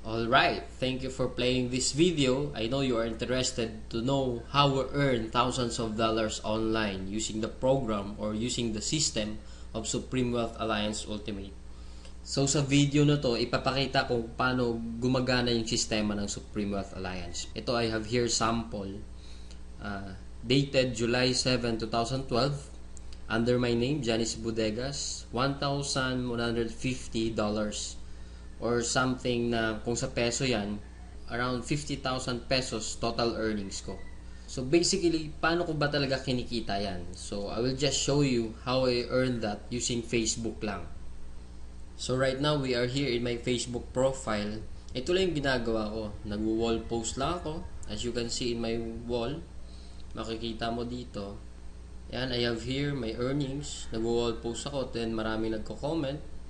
Alright, thank you for playing this video. I know you are interested to know how we earn thousands of dollars online using the program or using the system of Supreme Wealth Alliance Ultimate. So sa video na to, ipapakita kung paano gumagana yung sistema ng Supreme Wealth Alliance. Ito I have here sample dated July 7, 2012 under my name, Janice Bodegas, $1,150 or something na kung sa peso yan, around 50,000 pesos total earnings ko. So basically, paano ko ba talaga kinikita yan? So I will just show you how I earned that using Facebook lang. So right now, we are here in my Facebook profile. Ito lang yung ginagawa ko. Nag-wall post lang ako. As you can see in my wall, makikita mo dito. Yan, I have here my earnings. Nag-wall post ako, then marami nagko-comment.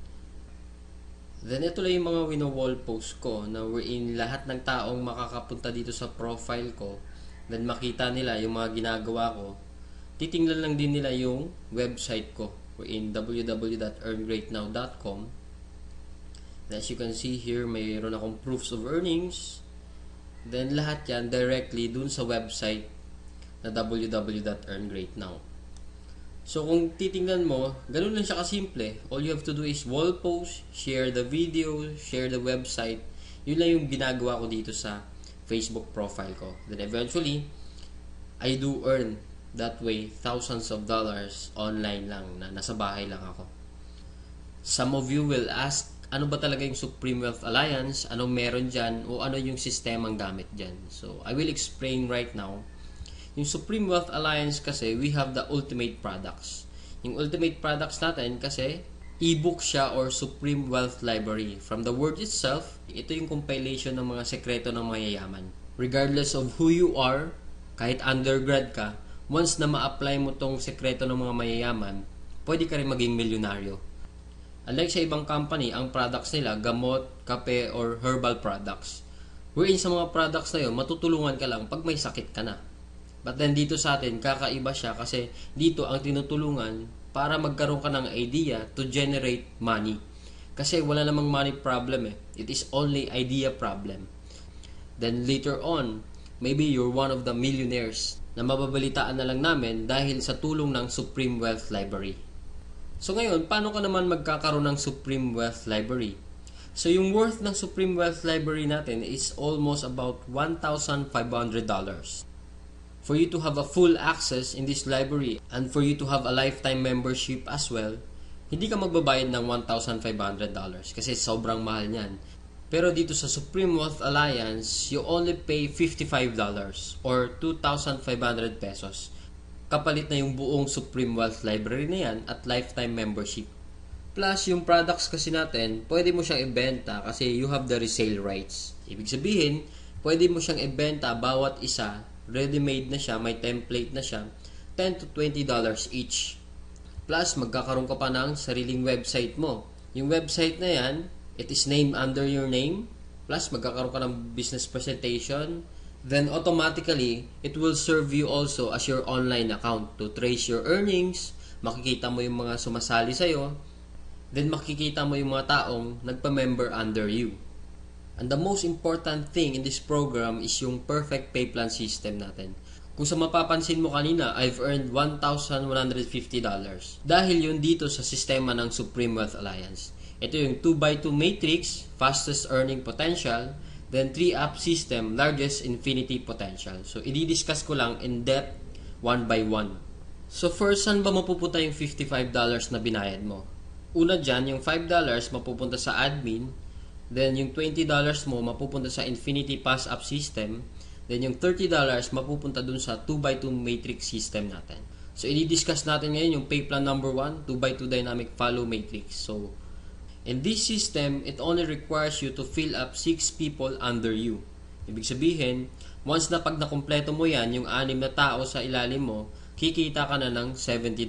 Then ito lang yung mga wino-wall post ko na wherein lahat ng taong makakapunta dito sa profile ko, then makita nila yung mga ginagawa ko. Titingnan lang din nila yung website ko wherein www.earngreatnow.com. As you can see here, mayroon akong proofs of earnings. Then lahat yan directly dun sa website na www.earngreatnow. So kung titingnan mo, ganun lang siya kasimple. All you have to do is wall post, share the video, share the website. Yun lang yung ginagawa ko dito sa Facebook profile ko. Then eventually, I do earn that way thousands of dollars online lang na nasa bahay lang ako. Some of you will ask, ano ba talaga yung Supreme Wealth Alliance? Anong meron dyan? O ano yung sistemang gamit dyan? So I will explain right now. Yung Supreme Wealth Alliance kasi, we have the ultimate products. Yung ultimate products natin kasi, ebook siya or Supreme Wealth Library. From the word itself, ito yung compilation ng mga sekreto ng mayayaman. Regardless of who you are, kahit undergrad ka, once na ma-apply mo tong sekreto ng mga mayayaman, pwede ka rin maging milyonaryo. Unlike sa ibang company, ang products nila, gamot, kape, or herbal products. Wherein sa mga products na yun, matutulungan ka lang pag may sakit ka na. But then dito sa atin, kakaiba siya kasi dito ang tinutulungan para magkaroon ka ng idea to generate money. Kasi wala namang money problem eh. It is only idea problem. Then later on, maybe you're one of the millionaires na mababalitaan na lang namin dahil sa tulong ng Supreme Wealth Library. So ngayon, paano ka naman magkakaroon ng Supreme Wealth Library? So yung worth ng Supreme Wealth Library natin is almost about $1,500. For you to have a full access in this library and for you to have a lifetime membership as well, hindi ka magbabayad ng $1,500 kasi sobrang mahal niyan. Pero dito sa Supreme Wealth Alliance, you only pay $55 or 2,500 pesos. Kapalit na yung buong Supreme Wealth Library na yan at lifetime membership. Plus, yung products kasi natin, pwede mo siyang ibenta kasi you have the resale rights. Ibig sabihin, pwede mo siyang ibenta bawat isa. Ready-made na siya, may template na siya, $10 to $20 each. Plus, magkakaroon ka pa ng sariling website mo. Yung website na yan, it is named under your name. Plus, magkakaroon ka ng business presentation. Then, automatically, it will serve you also as your online account to trace your earnings. Makikita mo yung mga sumasali sa'yo. Then, makikita mo yung mga taong nagpa-member under you. And the most important thing in this program is yung perfect pay plan system natin. Kung sa mapapansin mo kanina, I've earned $1,150 dahil yun dito sa sistema ng Supreme Wealth Alliance. Ito yung 2x2 matrix, fastest earning potential, then 3-up system, largest infinity potential. So, i-discuss ko lang in depth, one by one. So, first, saan ba mapupunta yung $55 na binayad mo? Una dyan, yung $5 mapupunta sa admin. Then, yung $20 mo mapupunta sa Infinity Pass-Up System. Then, yung $30 mapupunta dun sa 2x2 Matrix System natin. So, i-discuss natin ngayon yung pay plan number 1, 2x2 Dynamic Follow Matrix. So, in this system, it only requires you to fill up 6 people under you. Ibig sabihin, once na pag nakumpleto mo yan, yung 6 na tao sa ilalim mo, kikita ka na ng $70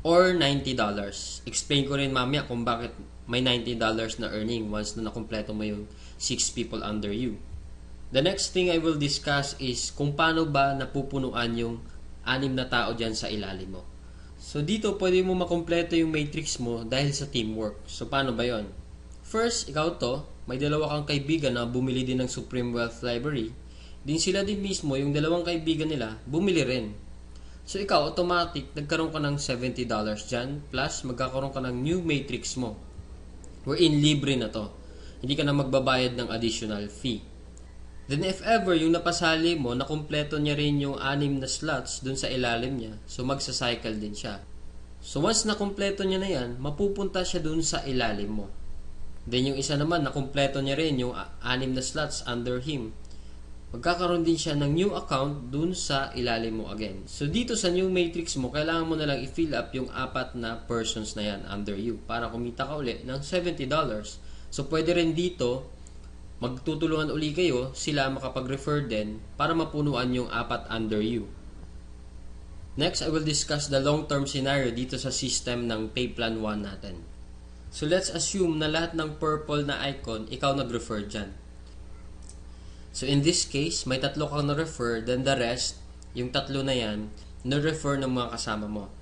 or $90. Explain ko rin mamaya kung bakit may $90 na earning once na nakumpleto mo yung 6 people under you. The next thing I will discuss is kung paano ba napupunuan yung 6 na tao dyan sa ilalim mo. So dito pwede mo makumpleto yung matrix mo dahil sa teamwork. So paano ba yon? First, ikaw to, may dalawa kang kaibigan na bumili din ng Supreme Wealth Library, din sila din mismo, yung dalawang kaibigan nila, bumili rin. So ikaw, automatic, nagkaroon ka ng $70 dyan, plus magkakaroon ka ng new matrix mo. Wherein libre na to. Hindi ka na magbabayad ng additional fee. Then if ever, yung napasali mo, nakumpleto niya rin yung 6 na slots dun sa ilalim niya, so magsa-cycle din siya. So once nakumpleto niya na yan, mapupunta siya dun sa ilalim mo. Then yung isa naman, nakumpleto niya rin yung 6 na slots under him. Magkakaroon din siya ng new account dun sa ilalim mo again. So dito sa new matrix mo, kailangan mo na lang i-fill up yung 4 na persons na yan under you para kumita ka uli ng $70. So pwede rin dito, magtutulungan uli kayo, sila makapag-refer din para mapunuan yung 4 under you. Next, I will discuss the long-term scenario dito sa system ng Pay Plan 1 natin. So let's assume na lahat ng purple na icon, ikaw nag-refer dyan. So in this case, may 3 kang na-refer, then the rest, yung 3 na yan, na-refer ng mga kasama mo.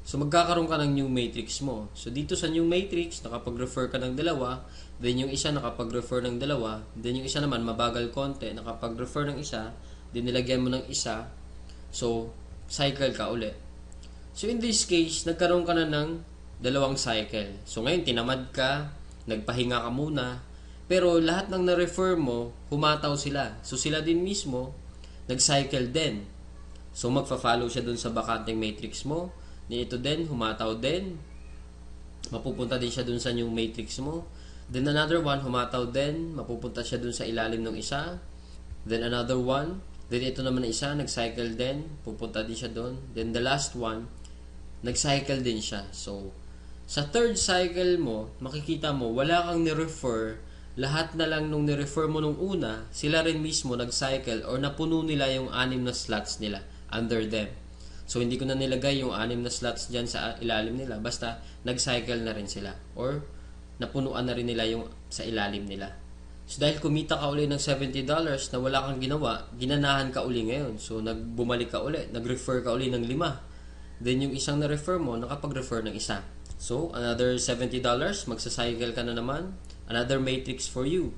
So magkakaroon ka ng new matrix mo. So dito sa new matrix, nakapag-refer ka ng 2, then yung isa nakapag-refer ng 2, then yung isa naman mabagal konti, nakapag-refer ng isa, then nilagyan mo ng isa, so cycle ka uli. So in this case, nagkaroon ka na ng 2 cycle. So ngayon tinamad ka, nagpahinga ka muna, pero lahat ng na-refer mo, humataw sila. So sila din mismo, nag-cycle din. So magfa-follow siya dun sa bakanteng matrix mo. Ito din, humataw din. Mapupunta din siya dun sa new matrix mo. Then another one, humataw din. Mapupunta siya dun sa ilalim ng isa. Then another one. Then ito naman na isa, nag-cycle din. Pupunta din siya dun. Then the last one, nag-cycle din siya. So, sa third cycle mo, makikita mo, wala kang ni-refer. Lahat na lang nung ni-refer mo nung una, sila rin mismo nag-cycle or napuno nila yung 6 na slots nila under them. So, hindi ko na nilagay yung 6 na slots dyan sa ilalim nila. Basta, nag-cycle na rin sila. Or, napunuan na rin nila yung sa ilalim nila. So, dahil kumita ka uli ng $70 na wala kang ginawa, ginanahan ka uli ngayon. So, bumalik ka uli. Nag-refer ka uli ng 5. Then, yung isang na-refer mo, nakapag-refer ng isa. So, another $70, magsa-cycle ka na naman. Another matrix for you.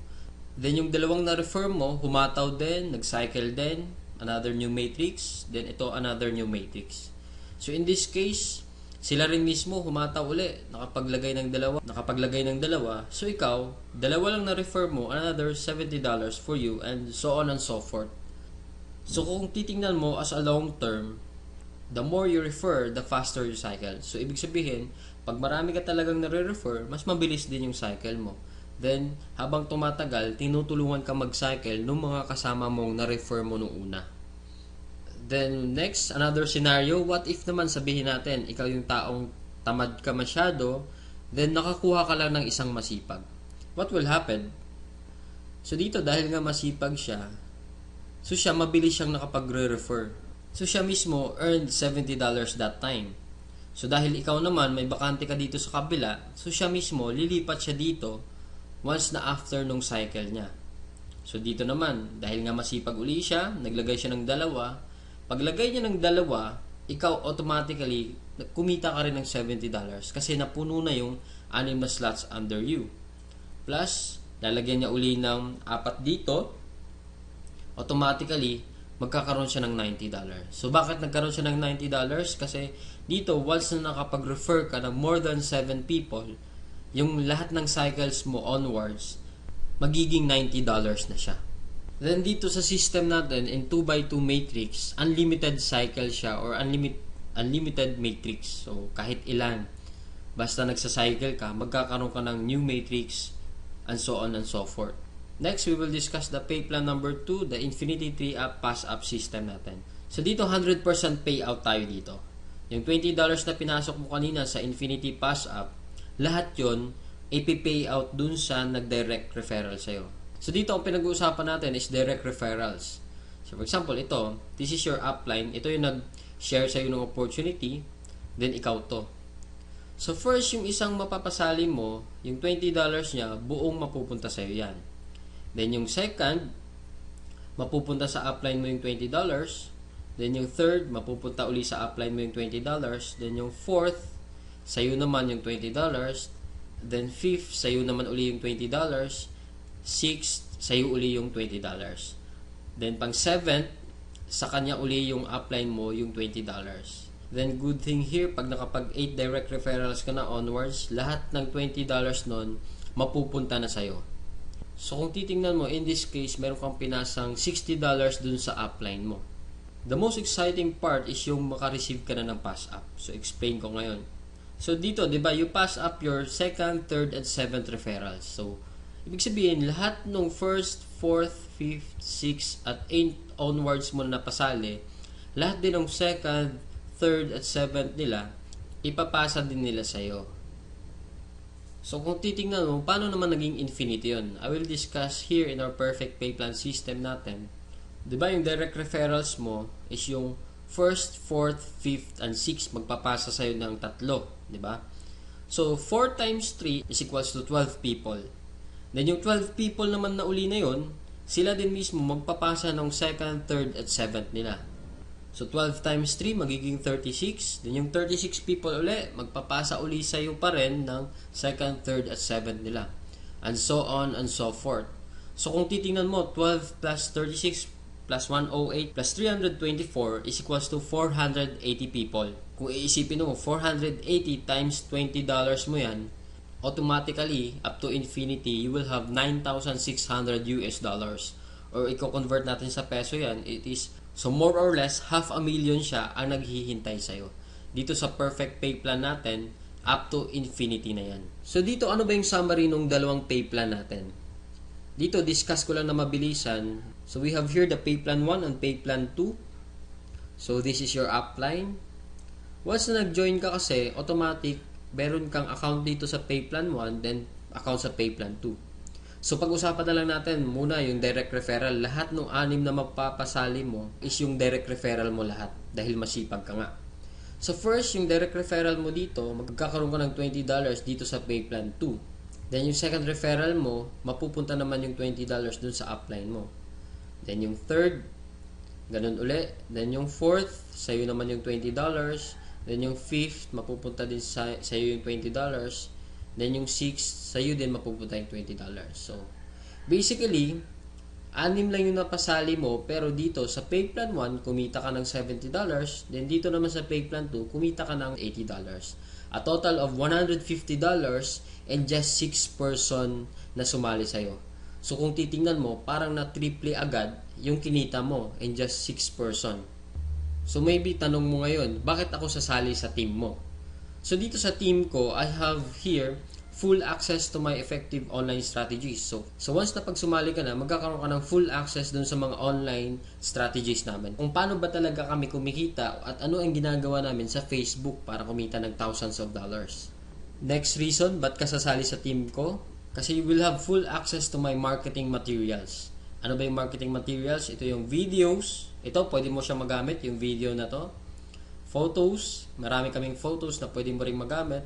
Then, yung 2 na-refer mo, humataw din, nag-cycle din. Another new matrix. Then, ito, another new matrix. So, in this case, sila rin mismo humataw uli. Nakapaglagay ng 2. So, ikaw, 2 lang na-refer mo, another $70 for you, and so on and so forth. So, kung titingnan mo as a long term, the more you refer, the faster you cycle. So, ibig sabihin, pag marami ka talagang nare-refer, mas mabilis din yung cycle mo. Then, habang tumatagal, tinutulungan ka mag-cycle ng mga kasama mong na-refer mo nung una. Then, next, another scenario, what if naman sabihin natin, ikaw yung taong tamad ka masyado, then nakakuha ka lang ng isang masipag. What will happen? So, dito, dahil nga masipag siya, so siya, mabilis siyang nakapag-refer. So, siya mismo earned $70 that time. So, dahil ikaw naman, may bakante ka dito sa kabila, so siya mismo, lilipat siya dito once na after nung cycle niya. So, dito naman, dahil nga masipag uli siya, naglagay siya ng 2. Paglagay niya ng 2, ikaw automatically, kumita ka rin ng $70 kasi napuno na yung 6 na slots under you. Plus, lalagyan niya uli ng 4 dito, automatically, magkakaroon siya ng $90. So, bakit nagkaroon siya ng $90? Kasi dito, once na nakapag-refer ka ng more than 7 people, yung lahat ng cycles mo onwards, magiging $90 na siya. Then, dito sa system natin, in 2x2 matrix, unlimited cycle siya or unlimited matrix. So, kahit ilan, basta nagsa-cycle ka, magkakaroon ka ng new matrix, and so on and so forth. Next, we will discuss the pay plan number 2, the Infinity Tree Up Pass Up system natin. So, dito 100% payout tayo dito. Yung $20 na pinasok mo kanina sa Infinity Pass Up, lahat yon ipi-payout dun sa nag-direct referral sa'yo. So, dito ang pinag-uusapan natin is direct referrals. So, for example, ito, this is your upline. Ito yung nag-share sa'yo ng opportunity, then ikaw to. So, first, yung isang mapapasali mo, yung $20 niya, buong mapupunta sa'yo yan. Then, yung second, mapupunta sa upline mo yung $20. Then, yung third, mapupunta uli sa upline mo yung $20. Then, yung fourth, sa'yo naman yung $20. Then, fifth, sa'yo naman uli yung $20. 6th, sa'yo uli yung $20. Then, pang 7th, sa kanya uli yung upline mo yung $20. Then, good thing here, pag nakapag 8 direct referrals ka na onwards, lahat ng $20 nun, mapupunta na sa'yo. So, kung titingnan mo, in this case, meron kang pinasang $60 dun sa upline mo. The most exciting part is yung makareceive ka na ng pass up. So, explain ko ngayon. So, dito, di ba, you pass up your 2nd, 3rd, and 7th referrals. So, ibig sabihin, lahat ng 1st, 4th, 5th, 6th, at 8th onwards mo na napasali, lahat din ng 2nd, 3rd, at 7th nila, ipapasa din nila sa'yo. So, kung titingnan mo, paano naman naging infinity yun? I will discuss here in our perfect pay plan system natin. Diba yung direct referrals mo is yung 1st, 4th, 5th, and 6th magpapasa sa'yo ng 3. Diba? So, 4 times 3 is equals to 12 people. Then, yung 12 people naman na uli na yun, sila din mismo magpapasa ng 2nd, 3rd, at 7th nila. So, 12 times 3 magiging 36. Then, yung 36 people uli, magpapasa uli sa'yo pa rin ng 2nd, 3rd, at 7th nila. And so on and so forth. So, kung titingnan mo, 12 plus 36 plus 108 plus 324 is equals to 480 people. Kung iisipin mo, 480 times $20 mo yan, automatically, up to infinity, you will have 9,600 US dollars. Or i-convert natin sa peso yan, it is, so more or less, 500,000 siya ang naghihintay sa'yo. Dito sa perfect pay plan natin, up to infinity na yan. So dito, ano ba yung summary ng dalawang pay plan natin? Dito, discuss ko lang na mabilisan. So, we have here the pay plan 1 and pay plan 2. So, this is your upline. Once na nag-join ka kasi, automatic, meron kang account dito sa pay plan 1, then account sa pay plan 2. So, pag-usapan na lang natin muna yung direct referral. Lahat ng 6 na magpapasali mo is yung direct referral mo lahat dahil masipag ka nga. So, first, yung direct referral mo dito, magkakaroon ka ng $20 dito sa pay plan 2. Then, yung second referral mo, mapupunta naman yung $20 dun sa upline mo. Then, yung third, ganun uli. Then, yung fourth, sa'yo naman yung $20. Then, yung fifth, mapupunta din sa'yo yung $20. Then, yung sixth, sa'yo din mapupunta yung $20. So, basically, 6 lang yung napasali mo, pero dito sa pay plan 1, kumita ka ng $70. Then, dito naman sa pay plan 2, kumita ka ng $80. A total of $150 and just 6 person na sumali sa'yo. So, kung titingnan mo, parang na-triple agad yung kinita mo and just 6 person. So, maybe tanong mo ngayon, bakit ako sasali sa team mo? So, dito sa team ko, I have here full access to my effective online strategies. So once na pag sumali ka na, magkakaroon ka ng full access dun sa mga online strategies namin. Kung paano ba talaga kami kumikita at ano ang ginagawa namin sa Facebook para kumita ng thousands of dollars. Next reason, ba't ka sasali sa team ko? Kasi you will have full access to my marketing materials. Ano ba yung marketing materials? Ito yung videos. Ito, pwede mo siya magamit, yung video na to. Photos. Marami kaming photos na pwede mo rin magamit.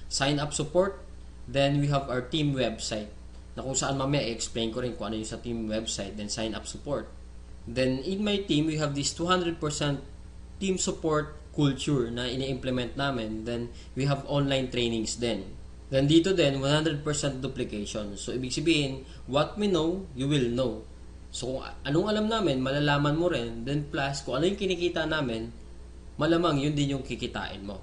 Sign up support. Then, we have our team website na kung saan mamaya i-explain ko rin kung ano yung sa team website. Then, sign up support. Then, in my team, we have this 200% team support culture na ini-implement namin. Then, we have online trainings din. Then, dito din, 100% duplication. So, ibig sabihin, what we know, you will know. So, kung anong alam namin, malalaman mo rin. Then, plus, kung ano yung kinikita namin, malamang yun din yung kikitain mo.